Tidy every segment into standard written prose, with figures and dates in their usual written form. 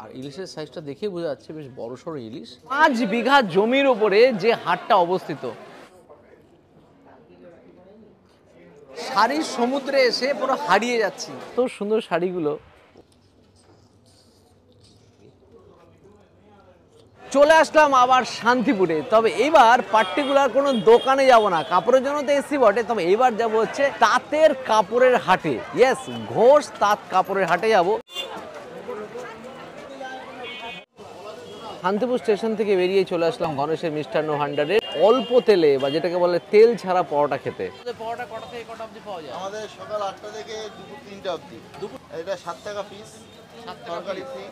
আর ইলিশের সাইজটা দেখে বোঝা যাচ্ছে বেশ বড়সড় ইলিশ। 5 বিঘা জমির উপরে যে হাটটা অবস্থিত, শাড়ির সমুদ্রে এসে পুরো হারিয়ে যাচ্ছি। তো সুন্দর শাড়িগুলো। চলে আসলাম আবার শান্তিপুরে, তবে এইবার পার্টিকুলার কোনো দোকানে যাব না, কাপড়ের জন্য তো এসছি বটে, তবে এইবার যাব হচ্ছে তাঁতের কাপড়ের হাটে। ইয়েস, ঘোষ তাঁত কাপড়ের হাটে যাব। শান্তিপুর স্টেশন থেকে বেরিয়ে চলে আসলাম গণেশের মিষ্টান্ন ভান্ডারে অল্প তেলে বা যেটাকে বলে তেল ছাড়া পরোটা খেতে। পরোটা কটা থেকে কটা অবধি পাওয়া যায়? আমাদের সকাল 8টা থেকে দুপুর 3টা অবধি। এটা 7 টাকা পিস। 7 টাকা ফ্রি।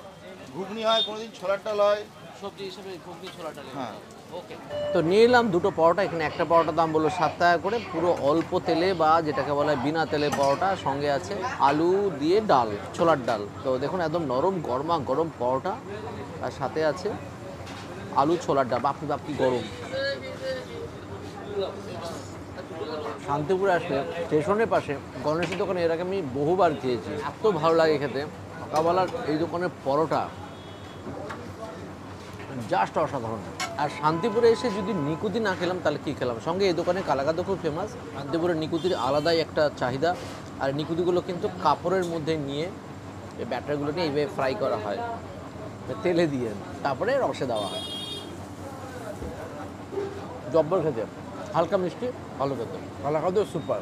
ঘুগনি হয়, কোনোদিন ছোলার ডাল হয়, সবজি হিসেবে ঘুগনি ছোলা ডাল। হ্যাঁ। ওকে, তো নিয়ে এলাম দুটো পরোটা। এখানে একটা পরোটার দাম বললো 7 টাকা করে, পুরো অল্প তেলে বা যেটাকে বলে বিনা তেলে পরোটা, সঙ্গে আছে আলু দিয়ে ডাল, ছোলার ডাল। তো দেখুন একদম নরম গরমা গরম পরোটা, আর সাথে আছে আলু ছোলার ডাল। বাপি বাপি গরম। শান্তিপুরে আসলে স্টেশনের পাশে গণেশের দোকানে এর আগে আমি বহুবার খেয়েছি, এত ভালো লাগে খেতে। সকালবেলার এই দোকানের পরোটা জাস্ট অসাধারণ। আর শান্তিপুরে এসে যদি নিকুতি না খেলাম তাহলে কী খেলাম? সঙ্গে এই দোকানে কালাকাঁদও খুব ফেমাস। শান্তিপুরের নিকুতির আলাদাই একটা চাহিদা। আর নিকুতিগুলো কিন্তু কাপড়ের মধ্যে নিয়ে এই ব্যাটারগুলোকে এইভাবে ফ্রাই করা হয় তেলে দিয়ে, তারপরে রসে দেওয়া হয়। জব্বর খেতে, হালকা মিষ্টি, ভালো খেতে, কালাকাঁদও সুপার।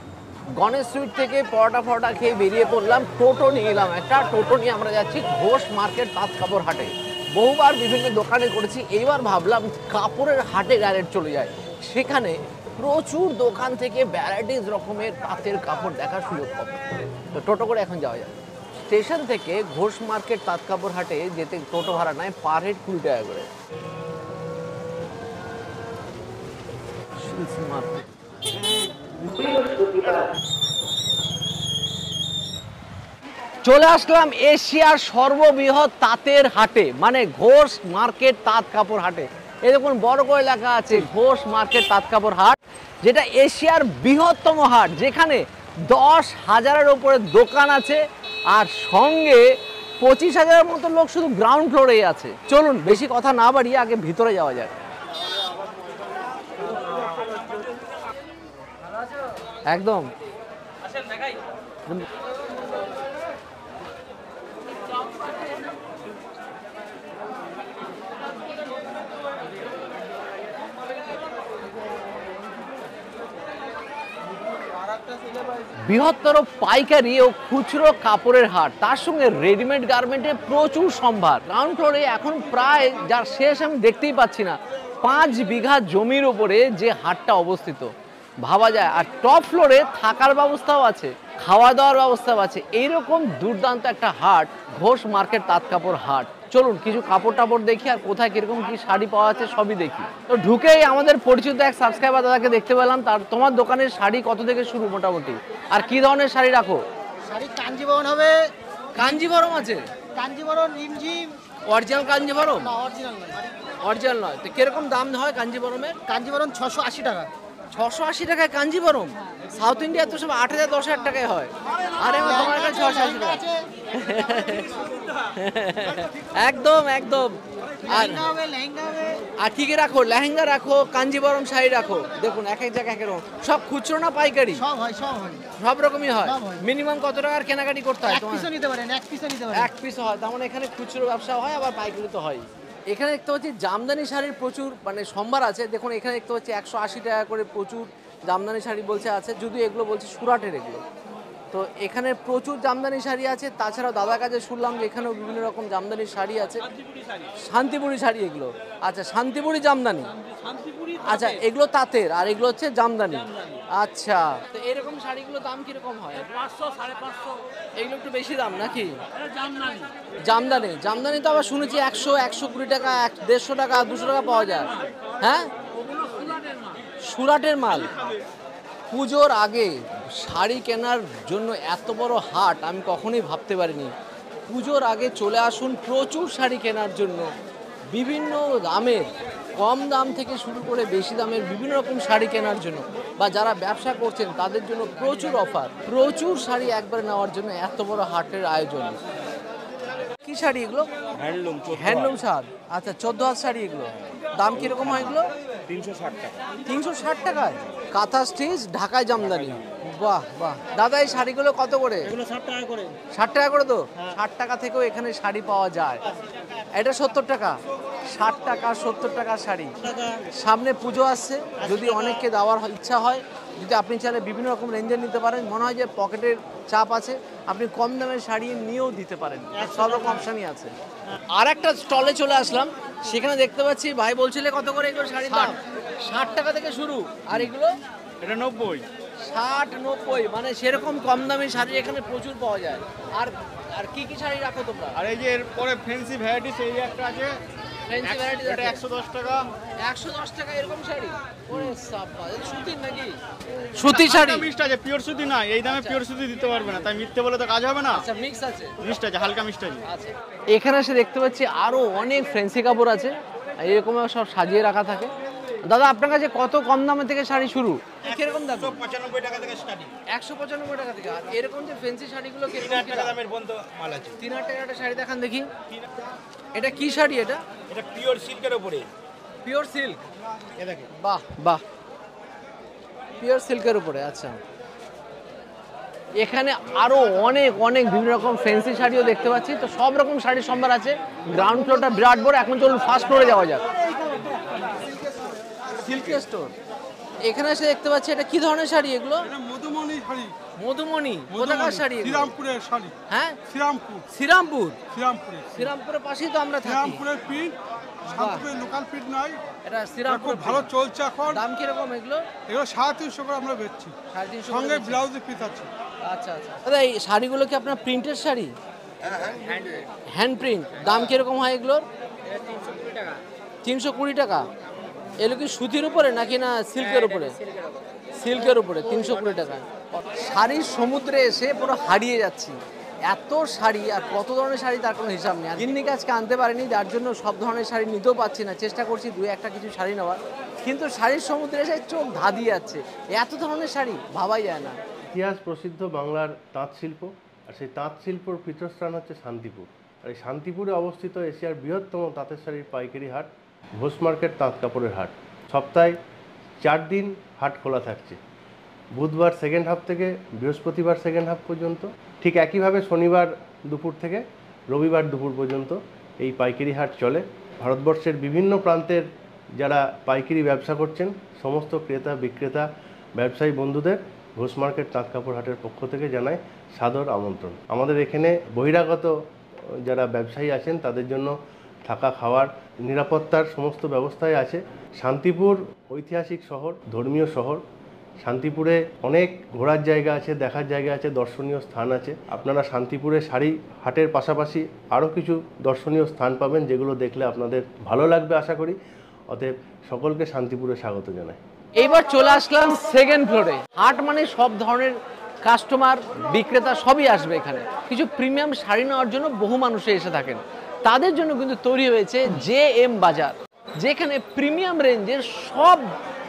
গণেশ সুইট থেকে পরোটা খেয়ে বেরিয়ে পড়লাম। টোটো নিয়ে এলাম একটা, টোটো নিয়ে আমরা যাচ্ছি ঘোষ মার্কেট তাঁত কাপড় হাটে। বহুবার বিভিন্ন দোকানে করেছি, এইবার ভাবলাম কাপড়ের হাটে ডাইরেক্ট চলে যায়। সেখানে প্রচুর দোকান থেকে ভ্যারাইটিস রকমের তাঁতের কাপড় দেখার সুযোগ পাবো। তো টোটো করে এখন যাওয়া যায়। স্টেশন থেকে ঘোষ মার্কেট তাঁত কাপড় হাটে যেতে টোটো ভাড়া নেয় পার হেড 20 টাকা করে। চলে আসলাম এশিয়ার সর্ববৃহৎ তাঁতের হাটে, মানে ঘোষ মার্কেট তাঁত কাপড় হাটে। এই দেখুন বড় করে লেখা আছে ঘোষ মার্কেট তাঁত কাপড় হাট, যেটা এশিয়ার বৃহত্তম হাট, যেখানে 10,000-এর উপরে দোকান আছে, আর সঙ্গে 25,000-এর মতো লোক শুধু গ্রাউন্ড ফ্লোরেই আছে। চলুন বেশি কথা না বাড়িয়ে আগে ভিতরে যাওয়া যাক। একদম বৃহত্তর পাইকারি ও খুচরো কাপড়ের হাট, তার সঙ্গে রেডিমেড গার্মেন্টের প্রচুর সম্ভার। গ্রাউন্ড ফ্লোরে এখন প্রায় যার শেষ আমি দেখতেই পাচ্ছি না। 5 বিঘা জমির উপরে যে হাটটা অবস্থিত, ভাবা যায়। আর টপ ফ্লোরে থাকার ব্যবস্থাও আছে, খাওয়া দাওয়ার ব্যবস্থাও আছে। এইরকম দুর্দান্ত একটা হাট ঘোষ মার্কেট তাঁত কাপড় হাট। চলুন কিছু কাপড় টাপড় দেখি, আর কোথায় কিরকম কি শাড়ি পাওয়া আছে সবই দেখি। তো ঢুকেই আমাদের পরিচিত এক সাবস্ক্রাইবার দাদাকে দেখতে পেলাম। তার তোমার দোকানের শাড়ি কত থেকে শুরু মোটামুটি, আর কি ধরনের শাড়ি রাখো? শাড়ি কাঞ্জিবরম হবে। কাঞ্জিভরম আছে? কাঞ্জিবরম, রিমঝিম। অরিজিনাল কাঞ্জিভরম? না, অরিজিনাল নয়। অরিজিনাল নয়। তো কিরকম দাম হয় কাঞ্জিভরমের? কাঞ্জিবরম 680 টাকা। 680 টাকায় কাঞ্জিভরম? সাউথ ইন্ডিয়া তো সব 8,000 10,000 টাকায় হয়। আরে আমার তোমার কাছে 680 টাকা। একদম একদম। আর আর কি কি রাখো? লেহেঙ্গা রাখো, কাঞ্জিভরম শাড়ি রাখো। দেখুন এক এক জায়গায় এক রকম। সব খুচরো না পাইকারি? সব হয়, সব হয়। সব রকমই হয়। সব হয়। মিনিমাম কত টাকার কেনাকাটি করতে হয় এক তোমার? পিসও নিতে পারেন, এক পিসও নিতে পারেন। এক পিস হয়, তার মানে এখানে খুচরো ব্যবসা হয়, আবার পাইকারি তো হয়। এখানে দেখতে পাচ্ছি জামদানি শাড়ির প্রচুর মানে সম্ভার আছে। দেখুন এখানে দেখতে পাচ্ছি 180 টাকা করে প্রচুর জামদানি শাড়ি বলছে আছে, যদিও এগুলো বলছে সুরাটের এগুলো। তো এখানে প্রচুর জামদানি শাড়ি আছে। তাছাড়াও দাদার কাছে শুনলাম যে এখানেও বিভিন্ন রকম জামদানি শাড়ি আছে। শান্তিপুরি শাড়ি এগুলো? আচ্ছা, শান্তিপুরি জামদানি। আচ্ছা, এগুলো তাঁতের আর এগুলো হচ্ছে জামদানি। আচ্ছা, তো এরকম শাড়িগুলোর দাম কিরকম হয়? 500 550। এগুলো একটু বেশি দাম নাকি? জামদানি। জামদানি জামদানি তো আবার শুনেছি 100-120 টাকা, 150 টাকা, 200 টাকা পাওয়া যায়। হ্যাঁ, ওগুলো সুরাটের মাল। সুরাটের মাল। পুজোর আগে শাড়ি কেনার জন্য এত বড় হাট আমি কখনোই ভাবতে পারিনি। পুজোর আগে চলে আসুন প্রচুর শাড়ি কেনার জন্য। বিভিন্ন দামের, কম দাম থেকে শুরু করে বেশি দামের বিভিন্ন রকম শাড়ি কেনার জন্য, বা যারা ব্যবসা করছেন তাদের জন্য প্রচুর অফার, প্রচুর শাড়ি একবার নেওয়ার জন্য এত বড় হাটের আয়োজন। কি শাড়ি এগুলো? Handloom handloom sari. আচ্ছা 14 হাত শাড়ি এগুলো। দাম কিরকম হয় এগুলো? 360 টাকা। 360 টাকায় কাঁথা স্টিচ ঢাকায় জামদানি। বাহ বাহ। দাদা এই শাড়িগুলো কত করে? এগুলো 60 টাকা করে। 60 টাকা করে তো? 60 টাকা থেকেও এখানে শাড়ি পাওয়া যায়। এটা 70 টাকা। 60 টাকা 70 টাকার শাড়ি। সামনে পুজো আসছে, যদি অনেককে দেওয়ার ইচ্ছা হয়, যদি আপনি চাইলে বিভিন্ন রকম রেঞ্জের নিতে পারেন, মনে হয় যে পকেটের চাপ আছে, আপনি কম দামের শাড়ি নিয়েও দিতে পারেন, সব রকম অপশানই আছে। আর একটা স্টলে চলে আসলাম, সেখানে দেখতে পাচ্ছি ভাই বলছিলে কত করে এগুলো শাড়ির দাম? 60 টাকা থেকে শুরু। আর এগুলো? এটা 90। 60-90, মানে সেরকম কম দামি শাড়ি এখানে প্রচুর পাওয়া যায়। আর আর কি কি শাড়ি রাখো তোমরা? আর এই যে এরপরে ফ্যান্সি ভ্যারাইটিস এই যে একটা আছে, ফ্যান্সি ভ্যারাইটি এটা 110 টাকা। 110 টাকা এরকম শাড়ি? ওরে সাব্বা, এটা সুতির নাকি? সুতি শাড়ি মিক্সড আছে, পিওর সুতি না। এই দামে পিওর সুতি দিতে পারবে না, তাই মিথ্যে বলে তো কাজ হবে না। আচ্ছা, মিক্স আছে। মিক্সড আছে, হালকা মিক্সড আছে। আচ্ছা, এখানে এসে দেখতে পাচ্ছি আরো অনেক ফ্যান্সি কাপড় আছে, এরকম সব সাজিয়ে রাখা থাকে। দাদা আপনার কাছে কত কম দামে থেকে শাড়ি শুরু? কিরকম দাম? 195 টাকা থেকে স্টার্টিং। 195 টাকা থেকে। আর এরকম যে ফ্যান্সি শাড়িগুলো কিরকম 3000 টাকা দামের বন্ধ মাল আছে। 3000 টাকার একটা শাড়ি দেখান দেখি। এটা কি শাড়ি এটা? এটা পিওর সিল্কের উপরে। Pure silk? এ দেখেন। বাহ বাহ, পিওর সিল্কের উপরে। আচ্ছা, এখানে আরো অনেক অনেক বিভিন্ন রকম ফ্যান্সি শাড়িও দেখতে পাচ্ছি। তো সব রকম শাড়ির সম্ভার আছে। গ্রাউন্ড ফ্লোরটা বিরাট বড়। এখন চলুন ফার্স্ট ফ্লোরে যাওয়া যাক। সিল্কের স্টোর। এখানে এসে দেখতে পাচ্ছি এটা কি ধরনের শাড়ি এগুলো? এটা মধুমণি শাড়ি। মধুমণি? কোথাকার শাড়ি? শ্রীরামপুরের শাড়ি। হ্যাঁ, শ্রীরামপুর। শ্রীরামপুর? শ্রীরামপুরের। শ্রীরামপুরের পাশেই তো আমরা থাকি। শ্রীরামপুরের প্রিন্ট, শান্তিপুরের লোকাল প্রিন্ট নয়। এটা শ্রীরামপুর খুব ভালো চলছে এখন। দাম কিরকম এগুলো? এগুলো 350 করে আমরা বেচছি। 350 সঙ্গে ব্লাউজের পিস আছে। আচ্ছা আচ্ছা। দাদা এই শাড়িগুলো কি আপনার প্রিন্টের শাড়ি? Hand print. দাম কিরকম হয় এগুলোর? 320 টাকা। এগুলো কি সুতির উপরে নাকি না সিল্কের উপরে? সিল্কের উপরে 320 টাকা। শাড়ির সমুদ্রে এসে পুরো হারিয়ে যাচ্ছি। এত শাড়ি, আর কত ধরনের শাড়ি তার কোনো হিসাব নেই। গিন্নিকে আজকে আনতে পারিনি, যার জন্য সব ধরনের শাড়ি নিতেও পাচ্ছি না। চেষ্টা করছি দুই একটা কিছু শাড়ি নেওয়ার, কিন্তু শাড়ির সমুদ্রে এসে চোখ ধাঁধিয়ে যাচ্ছে। এত ধরনের শাড়ি ভাবাই যায় না। ইতিহাস প্রসিদ্ধ বাংলার তাঁত শিল্প, আর সেই তাঁত শিল্পর পীঠস্থান হচ্ছে শান্তিপুর। আর এই শান্তিপুরে অবস্থিত এশিয়ার বৃহত্তম তাঁতের শাড়ির পাইকারি হাট ঘোষ মার্কেট তাঁত কাপড়ের হাট। সপ্তাহে 4 দিন হাট খোলা থাকছে, বুধবার সেকেন্ড হাফ থেকে বৃহস্পতিবার সেকেন্ড হাফ পর্যন্ত। ঠিক একইভাবে শনিবার দুপুর থেকে রবিবার দুপুর পর্যন্ত এই পাইকারি হাট চলে। ভারতবর্ষের বিভিন্ন প্রান্তের যারা পাইকারি ব্যবসা করছেন সমস্ত ক্রেতা বিক্রেতা ব্যবসায়ী বন্ধুদের ঘোষ মার্কেট তাঁত কাপড় হাটের পক্ষ থেকে জানায় সাদর আমন্ত্রণ। আমাদের এখানে বহিরাগত যারা ব্যবসায়ী আছেন তাদের জন্য থাকা খাওয়ার নিরাপত্তার সমস্ত ব্যবস্থাই আছে। শান্তিপুর ঐতিহাসিক শহর, ধর্মীয় শহর। শান্তিপুরে অনেক ঘোরার জায়গা আছে, দেখার জায়গা আছে, দর্শনীয় স্থান আছে। আপনারা শান্তিপুরে শাড়ি হাটের পাশাপাশি আরও কিছু দর্শনীয় স্থান পাবেন, যেগুলো দেখলে আপনাদের ভালো লাগবে আশা করি। অতএব সকলকে শান্তিপুরে স্বাগত জানাই। এইবার চলে আসলাম সেকেন্ড ফ্লোরে। হাট মানে সব ধরনের কাস্টমার বিক্রেতা সবই আসবে এখানে। কিছু প্রিমিয়াম শাড়ি নেওয়ার জন্য বহু মানুষ এসে থাকেন, তাদের জন্য কিন্তু তৈরি হয়েছে JM বাজার, যেখানে প্রিমিয়াম রেঞ্জের সব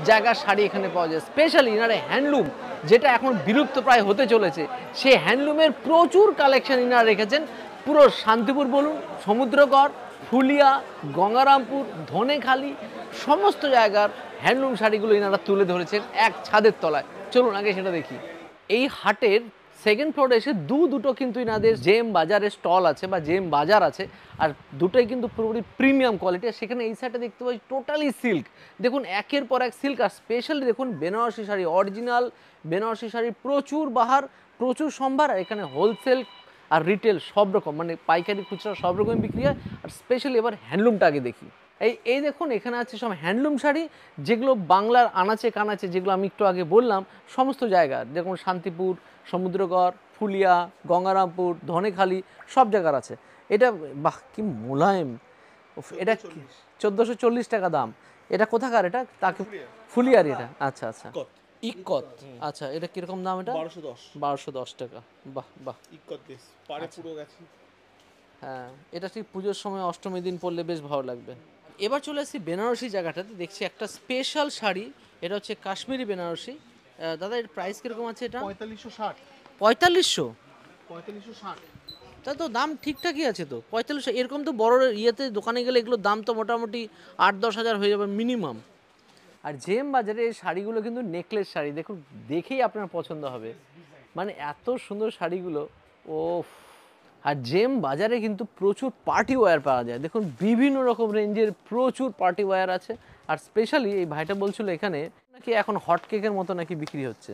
জায়গার শাড়ি এখানে পাওয়া যায়। স্পেশালি ইনারে হ্যান্ডলুম, যেটা এখন বিলুপ্ত প্রায় হতে চলেছে, সেই হ্যান্ডলুমের প্রচুর কালেকশন ইনারা রেখেছেন। পুরো শান্তিপুর বলুন, সমুদ্রগড়, ফুলিয়া, গঙ্গারামপুর, ধনেখালি, সমস্ত জায়গার হ্যান্ডলুম শাড়িগুলো ইনারা তুলে ধরেছেন এক ছাদের তলায়। চলুন আগে সেটা দেখি। এই হাটের সেকেন্ড ফ্লোরে এসে দুটো কিন্তু ইনাদের JM বাজারের স্টল আছে বা JM বাজার আছে, আর দুটোই কিন্তু পুরোপুরি প্রিমিয়াম কোয়ালিটি। আর সেখানে এই সাইডে দেখতে পাচ্ছি টোটালি সিল্ক। দেখুন একের পর এক সিল্ক, আর স্পেশালি দেখুন বেনারসি শাড়ি, অরিজিনাল বেনারসি শাড়ি, প্রচুর বাহার, প্রচুর সম্ভার। আর এখানে হোলসেল আর রিটেল সব রকম, মানে পাইকারি খুচরা সব রকমই বিক্রি হয়। আর স্পেশালি এবার হ্যান্ডলুমটা আগে দেখি। এই দেখুন এখানে আছে সব হ্যান্ডলুম শাড়ি, যেগুলো বাংলার আনাচে কানাচে, যেগুলো আমি একটু আগে বললাম, সমস্ত জায়গার, যেমন শান্তিপুর, সমুদ্রগড়, ফুলিয়া, গঙ্গারামপুর, ধনেখালি সব জায়গার আছে। এটা বাহ কি মোলায়েম! এটা 1440 টাকা দাম। এটা কোথাকার? এটা তাকে ফুলিয়ার এটা? আচ্ছা আচ্ছা, ইক্কত। আচ্ছা, এটা কিরকম দাম? এটা 1210 টাকা। বাহ বাহ, ইক্কত বেশ পারে পুরো গেছে। হ্যাঁ, এটা ঠিক পুজোর সময় অষ্টমীর দিন পরলে বেশ ভালো লাগবে। এবার চলে আসছি বেনারসি জায়গাটাতে। দেখছি একটা স্পেশাল শাড়ি, এটা হচ্ছে কাশ্মীরি বেনারসি। দাদা এর প্রাইস কিরকম আছে? এটা 4560। 4500? তা তো দাম ঠিকঠাকই আছে তো, 45, এরকম তো বড় ইয়েতে দোকানে গেলে এগুলোর দাম তো মোটামুটি 8-10 হাজার হয়ে যাবে মিনিমাম। আর জেএম বাজারে এই শাড়িগুলো কিন্তু নেকলেস শাড়ি, দেখুন দেখেই আপনার পছন্দ হবে, মানে এত সুন্দর শাড়িগুলো। ও আর জেএম বাজারে কিন্তু প্রচুর পার্টি ওয়্যার পাওয়া যায়, দেখুন বিভিন্ন রকম রেঞ্জের প্রচুর পার্টি ওয়্যার আছে। আর স্পেশালি এই ভাইটা বলছিল এখানে নাকি এখন হট কেকের মতো নাকি বিক্রি হচ্ছে,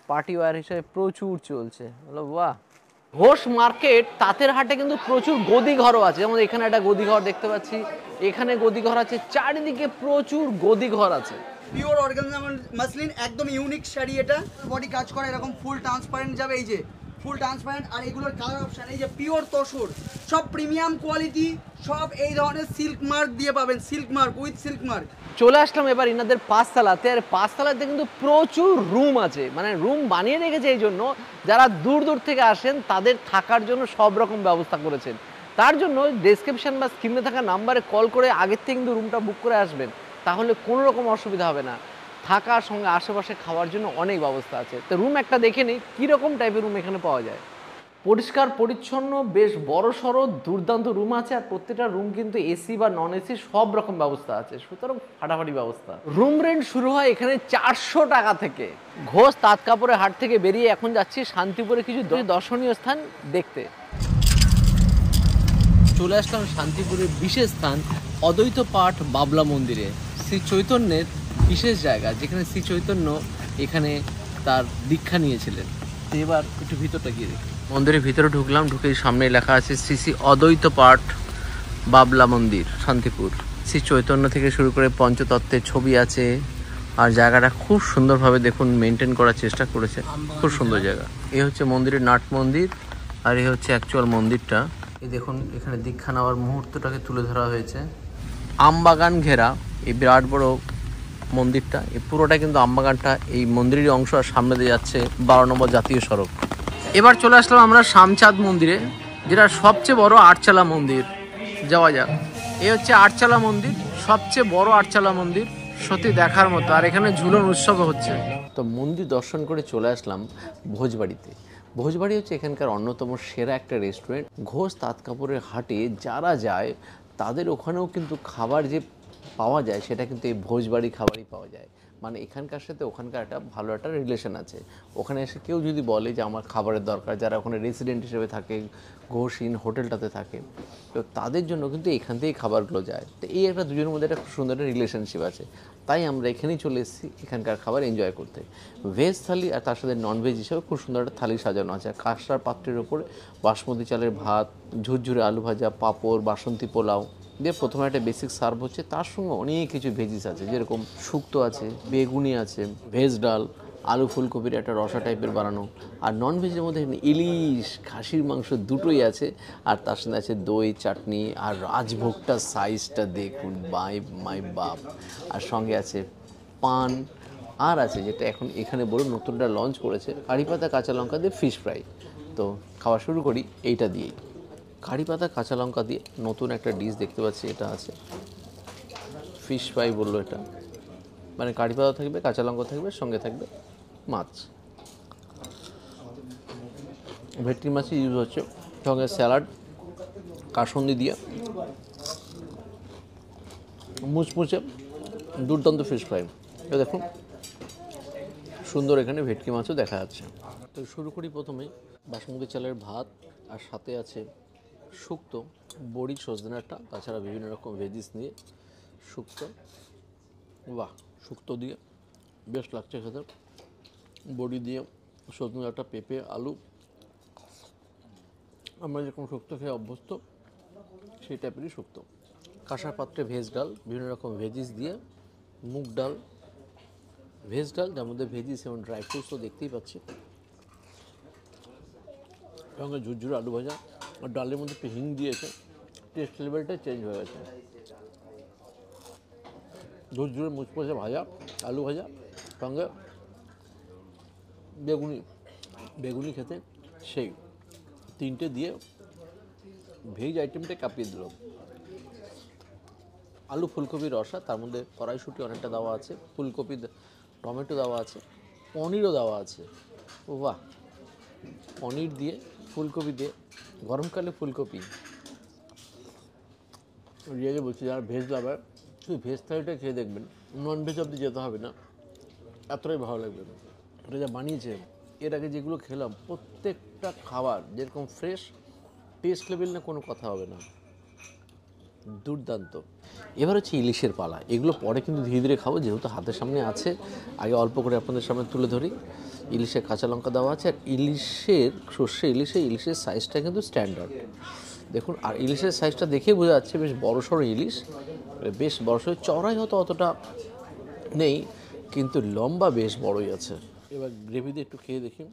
পার্টি ওয়্যার হিসেবে প্রচুর চলছে। বলো বাহ। ঘোষ মার্কেট তাঁতের হাটে কিন্তু প্রচুর গদিঘরও আছে, যেমন এখানে একটা গদিঘর দেখতে পাচ্ছি, এখানে গদিঘর আছে, চারিদিকে প্রচুর গদিঘর আছে। পিওর অর্গানজা মাসলিন, একদম ইউনিক শাড়ি এটা, বডি কাজ করা এরকম ফুল ট্রান্সপারেন্ট যাবে, এই যে ফুল ট্রান্সপারেন্ট। আর এগুলোর কালার অপশন এই যে পিওর তসর, সব প্রিমিয়াম কোয়ালিটি, সব এই ধরনের সিল্ক মার্ক দিয়ে পাবেন, silk mark with silk mark. চলে আসলাম এবার ইনাদের পাঁচতলাতে, আর পাঁচতলাতে কিন্তু প্রচুর রুম আছে, মানে রুম বানিয়ে রেখেছে এই জন্য যারা দূর দূর থেকে আসেন তাদের থাকার জন্য সব রকম ব্যবস্থা করেছেন। তার জন্য ডেসক্রিপশন বা স্ক্রিনে থাকা নাম্বারে কল করে আগের থেকে কিন্তু রুমটা বুক করে আসবেন, তাহলে কোনো রকম অসুবিধা হবে না। থাকার সঙ্গে আশেপাশে খাওয়ার জন্য অনেক ব্যবস্থা আছে। তো রুম একটা দেখে নিই কীরকম টাইপের রুম এখানে পাওয়া যায়। পরিষ্কার পরিচ্ছন্ন বেশ বড় সড়ো দুর্দান্ত রুম আছে, আর প্রত্যেকটা রুম কিন্তু এসি বা নন এসি সব রকম ব্যবস্থা আছে, সুতরাং ফাটাফাটি ব্যবস্থা। রুম রেন্ট শুরু হয় এখানে 400 টাকা থেকে। ঘোষ তাঁত কাপড়ের হাট থেকে বেরিয়ে এখন যাচ্ছি শান্তিপুরে কিছু দর্শনীয় স্থান দেখতে। চলে আসলাম শান্তিপুরের বিশেষ স্থান অদ্বৈত পাঠ বাবলা মন্দিরে, শ্রী চৈতন্যের বিশেষ জায়গা, যেখানে শ্রী চৈতন্য এখানে তার দীক্ষা নিয়েছিলেন। তো এবার একটু ভিতরটা গিয়ে দেখি। মন্দিরের ভিতরে ঢুকলাম, ঢুকেই সামনে লেখা আছে শ্রী শ্রী অদ্বৈত পাঠ বাবলা মন্দির শান্তিপুর। শ্রী চৈতন্য থেকে শুরু করে পঞ্চতত্ত্বের ছবি আছে, আর জায়গাটা খুব সুন্দরভাবে দেখুন মেনটেন করার চেষ্টা করেছে, খুব সুন্দর জায়গা। এই হচ্ছে মন্দিরের নাট মন্দির, আর এই হচ্ছে অ্যাকচুয়াল মন্দিরটা। এই দেখুন এখানে দীক্ষা নেওয়ার মুহূর্তটাকে তুলে ধরা হয়েছে। আমবাগান ঘেরা এই বিরাট বড় মন্দিরটা, এই পুরোটা কিন্তু আমবাগানটা এই মন্দিরের অংশ, আর সামনে দিয়ে যাচ্ছে 12 নম্বর জাতীয় সড়ক। এবার চলে আসলাম আমরা শামচাঁদ মন্দিরে, যেটা সবচেয়ে বড় আটচালা মন্দির। যাওয়া যাক। এই হচ্ছে আটচালা মন্দির, সবচেয়ে বড় আটচালা মন্দির, সত্যি দেখার মতো। আর এখানে ঝুলন উৎসব হচ্ছে। তো মন্দির দর্শন করে চলে আসলাম ভোজবাড়িতে। ভোজবাড়ি হচ্ছে এখানকার অন্যতম সেরা একটা রেস্টুরেন্ট। ঘোষ তাঁত কাপড়ের হাটে যারা যায় তাদের ওখানেও কিন্তু খাবার যে পাওয়া যায় সেটা কিন্তু এই ভোজবাড়ি খাবারই পাওয়া যায়। মানে এখানকার সাথে ওখানকার একটা ভালো একটা রিলেশন আছে। ওখানে এসে কেউ যদি বলে যে আমার খাবারের দরকার, যারা ওখানে রেসিডেন্ট হিসেবে থাকে, ঘোষ ইন হোটেলটাতে থাকে, তো তাদের জন্য কিন্তু এখান থেকেই খাবারগুলো যায়। তো এই একটা দুজনের মধ্যে একটা খুব সুন্দর একটা রিলেশনশিপ আছে, তাই আমরা এখানেই চলে এসেছি এখানকার খাবার এনজয় করতে। ভেজ থালি আর তার সাথে ননভেজ হিসেবে খুব সুন্দর একটা থালি সাজানো আছে। আর কাঁসার পাত্রের ওপরে বাসমতি চালের ভাত, ঝুরঝুরে আলু ভাজা, পাঁপড়, বাসন্তী পোলাও দিয়ে প্রথমে একটা বেসিক সার্ভ হচ্ছে। তার সঙ্গে অনেক কিছু ভেজিস আছে, যেরকম শুক্তো আছে, বেগুনি আছে, ভেজ ডাল, আলু ফুলকপির একটা রসা টাইপের বানানো। আর নন ভেজের মধ্যে ইলিশ, খাসির মাংস দুটোই আছে, আর তার সাথে আছে দই, চাটনি, আর রাজভোগটার সাইজটা দেখুন, মাই বাপ। আর সঙ্গে আছে পান, আর আছে যেটা এখন এখানে বলুন নতুনটা লঞ্চ করেছে, কারি পাতা কাঁচা লঙ্কা দিয়ে ফিশ ফ্রাই। তো খাওয়া শুরু করি এইটা দিয়েই। কারি পাতা কাঁচা লঙ্কা দিয়ে নতুন একটা ডিশ দেখতে পাচ্ছি, এটা আছে ফিশ ফ্রাই বললো এটা, মানে কারি পাতা থাকবে, কাঁচা লঙ্কা থাকবে, সঙ্গে থাকবে মাছ, ভেটকি মাছই ইউজ হচ্ছে, সঙ্গে স্যালাড, কাসুন্দি দিয়ে মুচমুচে দুর্দান্ত ফিশ ফ্রাই। এটা দেখুন সুন্দর, এখানে ভেটকি মাছও দেখা যাচ্ছে। তো শুরু করি প্রথমে বাসমতি চালের ভাত, আর সাথে আছে শুক্তো, বড়ি, সজনাটা, তাছাড়া বিভিন্ন রকম ভেজিস নিয়ে শুক্তো। বাহ, শুক্তো দিয়ে বেশ লাগছে খেতে, বড়ি দিয়ে, সজনাটা, পেঁপে, আলু, আমরা যেরকম শুক্তো খেয়ে অভ্যস্ত সেই টাইপেরই শুক্তো। কাঁসার পাত্রে ভেজ ডাল, বিভিন্ন রকম ভেজিস দিয়ে, মুগ ডাল, ভেজ ডাল যার মধ্যে ভেজিস এবং ড্রাই ফ্রুটস তো দেখতেই পাচ্ছি, সঙ্গে ঝুরঝুরে আলু ভাজা, আর ডালের মধ্যে একটু হিং দিয়েছে, টেস্ট লেভেলটা চেঞ্জ হয়ে গেছে। ঝুরঝুরে মুচমুচে ভাজা, আলু ভাজা, সঙ্গে বেগুনি খেতে সেই তিনটে দিয়ে ভেজ আইটেমটা কাঁপিয়ে দিল। আলু ফুলকপির রসা, তার মধ্যে কড়াইশুঁটি অনেকটা দেওয়া আছে, ফুলকপি, টমেটো দেওয়া আছে, পনিরও দেওয়া আছে। ও বাহ, পনির দিয়ে ফুলকপি দিয়ে, গরমকালে ফুলকপি রিয়েলি বলছি, যারা ভেজ লাভার শুধু ভেজ থালিটা খেয়ে দেখবেন, নন ভেজ অব্দি যেতে হবে না, এতটাই ভালো লাগবে। এটা যা বানিয়েছে, এর আগে যেগুলো খেলাম প্রত্যেকটা খাবার যেরকম ফ্রেশ, টেস্ট লেভেল না কোনো কথা হবে না, দুর্দান্ত। এবার হচ্ছে ইলিশের পালা, এগুলো পরে কিন্তু ধীরে ধীরে খাবো, যেহেতু হাতের সামনে আছে। আগে অল্প করে আপনাদের সামনে তুলে ধরি। ইলিশের কাঁচা লঙ্কা দেওয়া আছে, আর ইলিশের সর্ষে ইলিশের সাইজটা কিন্তু স্ট্যান্ডার্ড দেখুন। আর ইলিশের সাইজটা দেখে বোঝা যাচ্ছে বেশ বড়সড় ইলিশ, বেশ বড়সড়, চড়াই হয়তো অতটা নেই কিন্তু লম্বা বেশ বড়ই আছে। এবার গ্রেভি দিয়ে একটু খেয়ে দেখি।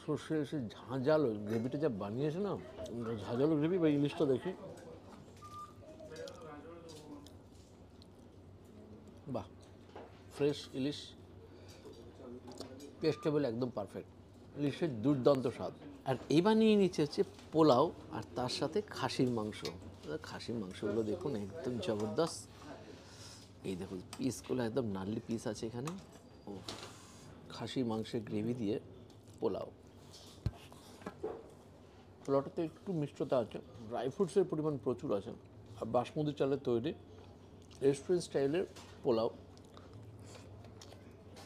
সর্ষে এসে ঝাঁঝালো গ্রেভিটা যা বানিয়েছে না, ঝাঁঝালো গ্রেভি। বা ইলিশটা দেখি, বাহ, ফ্রেশ ইলিশ, টেস্টেবল, একদম পারফেক্ট। ইলিশের দুর্দান্ত স্বাদ। আর এইবার নিয়ে নিচ্ছে হচ্ছে পোলাও, আর তার সাথে খাসির মাংস। খাসির মাংসগুলো দেখুন একদম জবরদস্ত। এই দেখুন পিসগুলো একদম নাল্লি পিস আছে এখানে। ও, খাসির মাংসের গ্রেভি দিয়ে পোলাও। পোলাওটাতে একটু মিষ্টতা আছে, ড্রাই ফ্রুটসের পরিমাণ প্রচুর আছে, আর বাসমতি চালের তৈরি রেস্টুরেন্ট স্টাইলের পোলাও।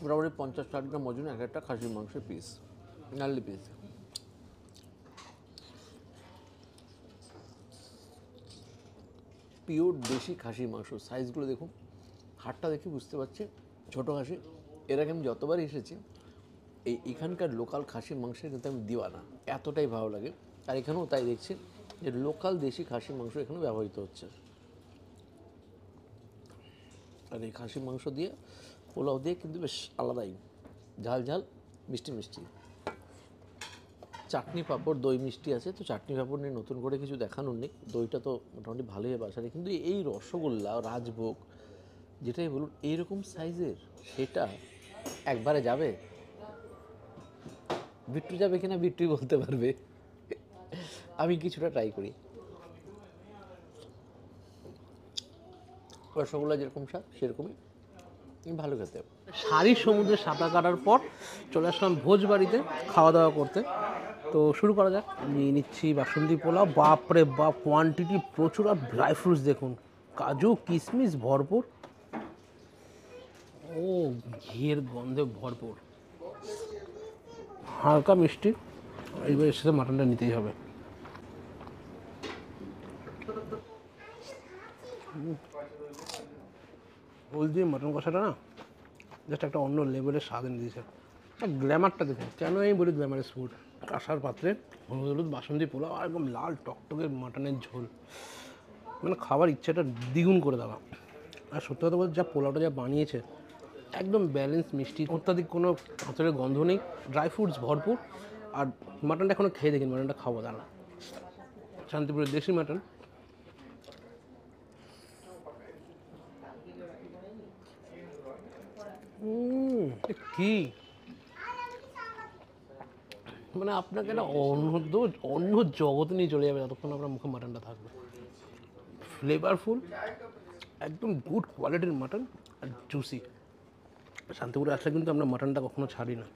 মোটামুটি 50-60 গ্রাম ওজন এক একটা খাসির মাংসের পিস, নাল্লি পিস। পিওর দেশি খাসির মাংস। সাইজগুলো দেখুন, হাড়টা দেখে বুঝতে পারছি ছোটো খাসি। এর আগে আমি যতবার এসেছি এখানকার লোকাল খাসির মাংসের কিন্তু আমি দিওয়ানা, এতটাই ভালো লাগে। আর এখানেও তাই দেখছি যে লোকাল দেশি খাসির মাংস এখানে ব্যবহৃত হচ্ছে। আর এই খাসির মাংস দিয়ে পোলাও দিয়ে কিন্তু বেশ আলাদাই, ঝাল ঝাল, মিষ্টি মিষ্টি। চাটনি পাঁপড়, দই মিষ্টি আছে। তো চাটনি পাঁপড় নিয়ে নতুন করে কিছু দেখানোর নেই, দইটা তো মোটামুটি ভালোই বাসারে। কিন্তু এই রসগোল্লা, রাজভোগ যেটাই বলুন এইরকম সাইজের, সেটা একবারে যাবে? বিট্টু যাবে কিনা বিট্টুই বলতে পারবে। আমি কিছুটা ট্রাই করি। রসগোল্লা যেরকম স্বাদ সেরকমই ভালো খেতে। শাড়ির সমুদ্রে সাঁতার কাটার পর চলে আসলাম ভোজবাড়িতে খাওয়া দাওয়া করতে। তো শুরু করা যাক। নিয়ে নিচ্ছি বাসন্তী পোলাও। বাপরে বাপ, কোয়ান্টিটি প্রচুর। আর ড্রাই ফ্রুটস দেখুন, কাজু কিশমিশ ভরপুর। ও, ঘিয়ের গন্ধে ভরপুর, হালকা মিষ্টি। এইবার এর সাথে মাটনটা নিতেই হবে। হলদি মাটন কষাটা না জাস্ট একটা অন্য লেভেলের স্বাদ এনে দিয়েছে। আর গ্ল্যামারটা দেখুন, কেন আমি বলি গ্ল্যামারের ফুড। কাঁসার পাত্রে হলুদ হলুদ বাসন্তী পোলাও, আর একদম লাল টকটকের মাটনের ঝোল, মানে খাবার ইচ্ছাটা দ্বিগুণ করে দেওয়া। আর সত্যি কথা বলতে যা পোলাওটা যা বানিয়েছে, একদম ব্যালেন্স, মিষ্টি, অত্যাধিক কোনো আঁচড়ের গন্ধ নেই, ড্রাই ফ্রুটস ভরপুর। আর মাটনটা এখনও খেয়ে দেখেন, মাটনটা খাবো দাঁড়া। শান্তিপুরের দেশি মাটন। কি মানে আপনাকে একটা অন্য জগতে নিয়ে চলে যাবে যতক্ষণ আপনার মুখে মাটনটা থাকবে। ফ্লেভারফুল, একদম গুড কোয়ালিটির মাটন, আর জুসি। শান্তিপুরে আসলে কিন্তু আমরা মাটনটা কখনো ছাড়ি না।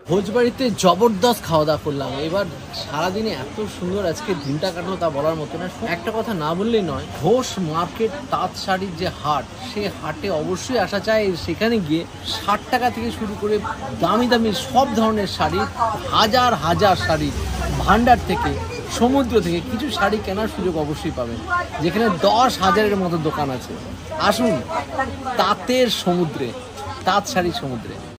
ভোজবাড়িতে জবরদস্ত খাওয়া দাওয়া করলাম। এবার সারাদিনে এত সুন্দর আজকে দিনটা কাটানো তা বলার মতো না। একটা কথা না বললেই নয়, ঘোষ মার্কেট তাঁত শাড়ির যে হাট, সেই হাটে অবশ্যই আসা চাই। সেখানে গিয়ে 60 টাকা থেকে শুরু করে দামি দামি সব ধরনের শাড়ি, হাজার হাজার শাড়ি, ভান্ডার থেকে, সমুদ্র থেকে কিছু শাড়ি কেনার সুযোগ অবশ্যই পাবেন, যেখানে 10,000-এর মতো দোকান আছে। আসুন তাঁতের সমুদ্রে, তাঁত শাড়ির সমুদ্রে।